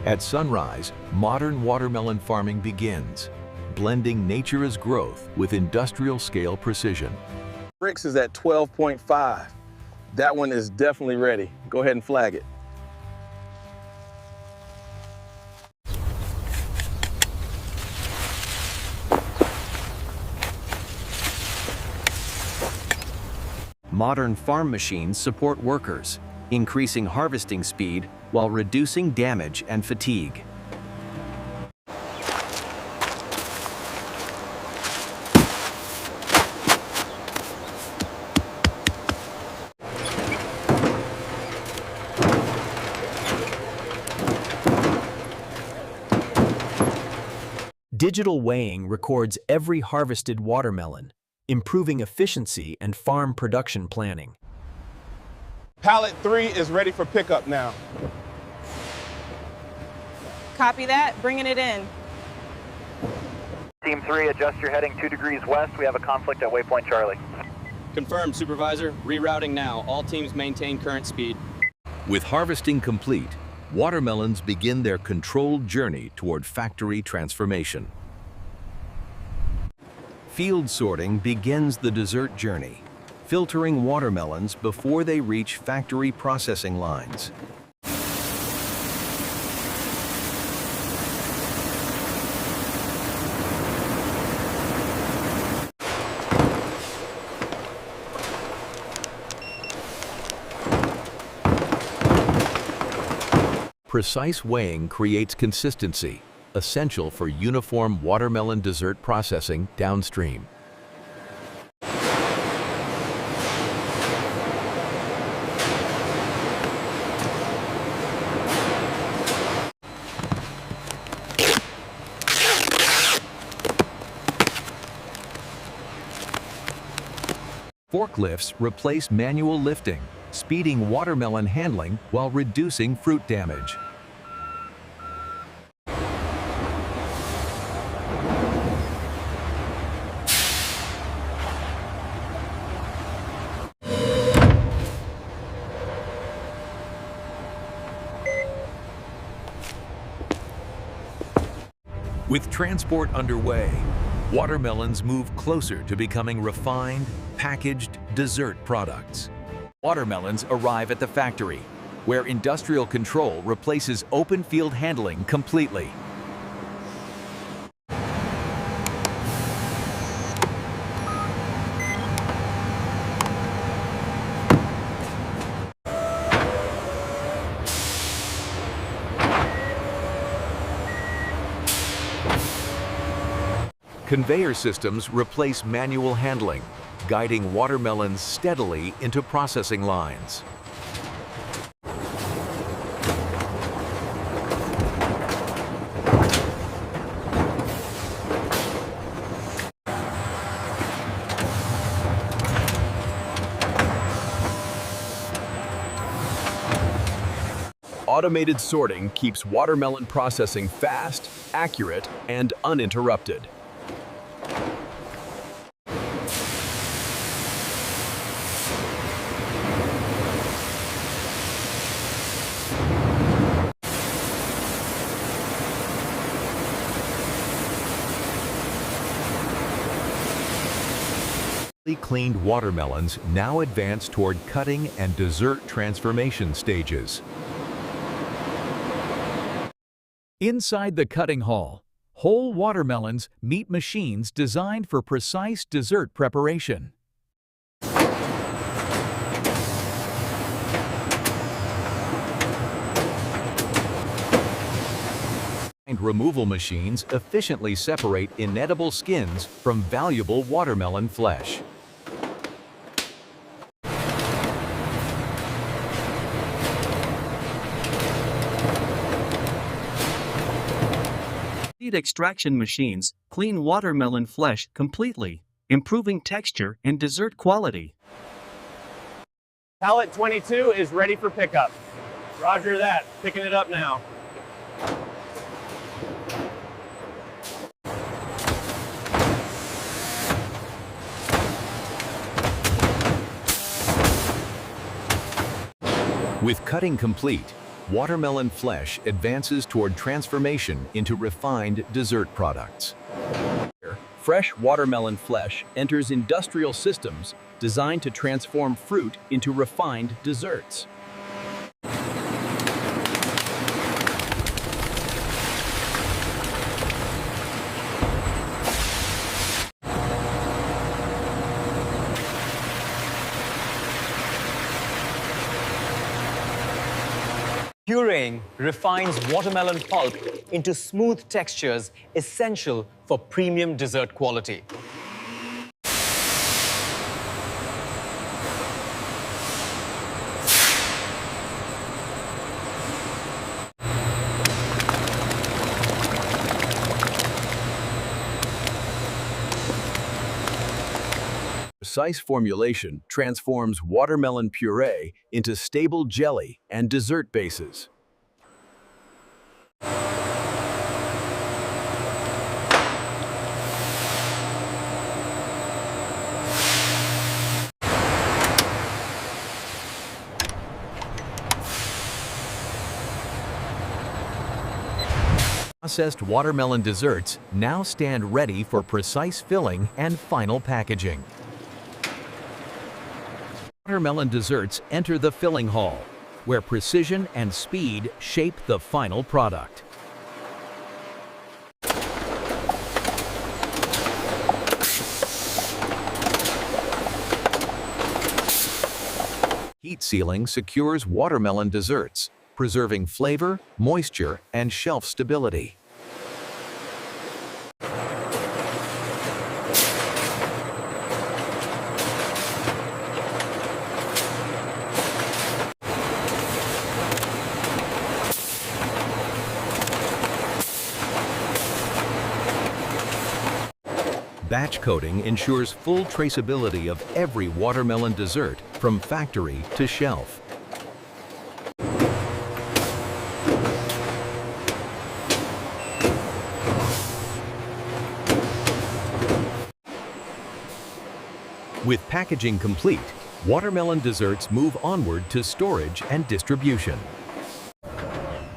At sunrise, modern watermelon farming begins, blending nature's growth with industrial-scale precision. Brix is at 12.5. That one is definitely ready. Go ahead and flag it. Modern farm machines support workers, increasing harvesting speed while reducing damage and fatigue. Digital weighing records every harvested watermelon, improving efficiency and farm production planning. Pallet 3 is ready for pickup now. Copy that, bringing it in. Team 3, adjust your heading 2 degrees west. We have a conflict at waypoint Charlie. Confirmed, Supervisor. Rerouting now. All teams maintain current speed. With harvesting complete, watermelons begin their controlled journey toward factory transformation. Field sorting begins the dessert journey, filtering watermelons before they reach factory processing lines. Precise weighing creates consistency, essential for uniform watermelon dessert processing downstream. Forklifts replace manual lifting, speeding watermelon handling while reducing fruit damage. With transport underway, watermelons move closer to becoming refined, packaged dessert products. Watermelons arrive at the factory, where industrial control replaces open field handling completely. Conveyor systems replace manual handling, guiding watermelons steadily into processing lines. Automated sorting keeps watermelon processing fast, accurate, and uninterrupted. Cleaned watermelons now advance toward cutting and dessert transformation stages. Inside the cutting hall, whole watermelons meet machines designed for precise dessert preparation. Removal machines efficiently separate inedible skins from valuable watermelon flesh. Seed extraction machines clean watermelon flesh completely, improving texture and dessert quality. Pallet 22 is ready for pickup. Roger that, picking it up now. With cutting complete, watermelon flesh advances toward transformation into refined dessert products. Fresh watermelon flesh enters industrial systems designed to transform fruit into refined desserts. Pureeing refines watermelon pulp into smooth textures essential for premium dessert quality. Precise formulation transforms watermelon puree into stable jelly and dessert bases. Processed watermelon desserts now stand ready for precise filling and final packaging. Watermelon desserts enter the filling hall, where precision and speed shape the final product. Heat sealing secures watermelon desserts, preserving flavor, moisture, and shelf stability. Batch coating ensures full traceability of every watermelon dessert from factory to shelf. With packaging complete, watermelon desserts move onward to storage and distribution.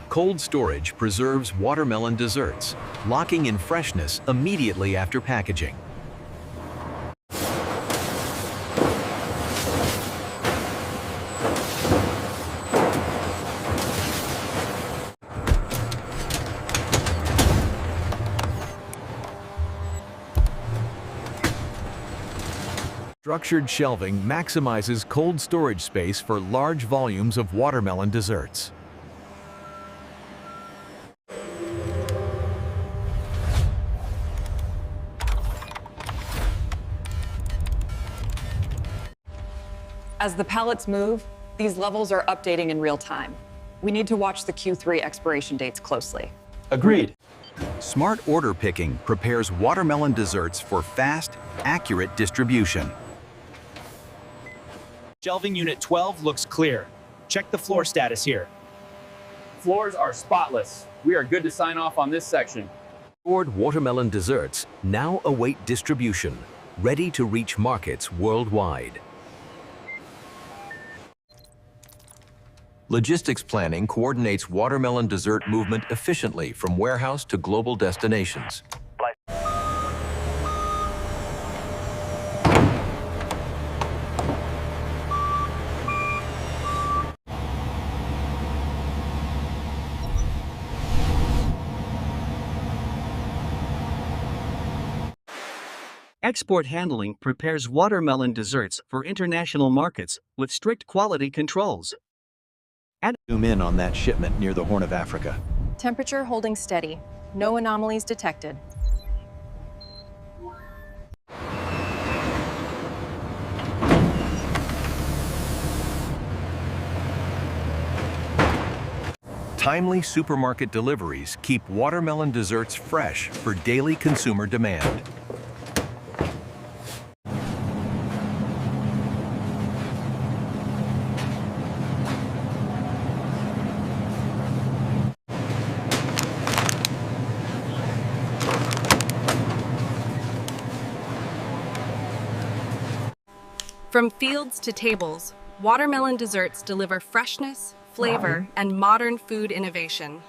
Cold storage preserves watermelon desserts, locking in freshness immediately after packaging. Structured shelving maximizes cold storage space for large volumes of watermelon desserts. As the pallets move, these levels are updating in real time. We need to watch the Q3 expiration dates closely. Agreed. Smart order picking prepares watermelon desserts for fast, accurate distribution. Shelving unit 12 looks clear. Check the floor status here. Floors are spotless. We are good to sign off on this section. Stored watermelon desserts now await distribution, ready to reach markets worldwide. Logistics planning coordinates watermelon dessert movement efficiently from warehouse to global destinations. Export handling prepares watermelon desserts for international markets with strict quality controls. Zoom in on that shipment near the Horn of Africa. Temperature holding steady. No anomalies detected. Timely supermarket deliveries keep watermelon desserts fresh for daily consumer demand. From fields to tables, watermelon desserts deliver freshness, flavor, and modern food innovation.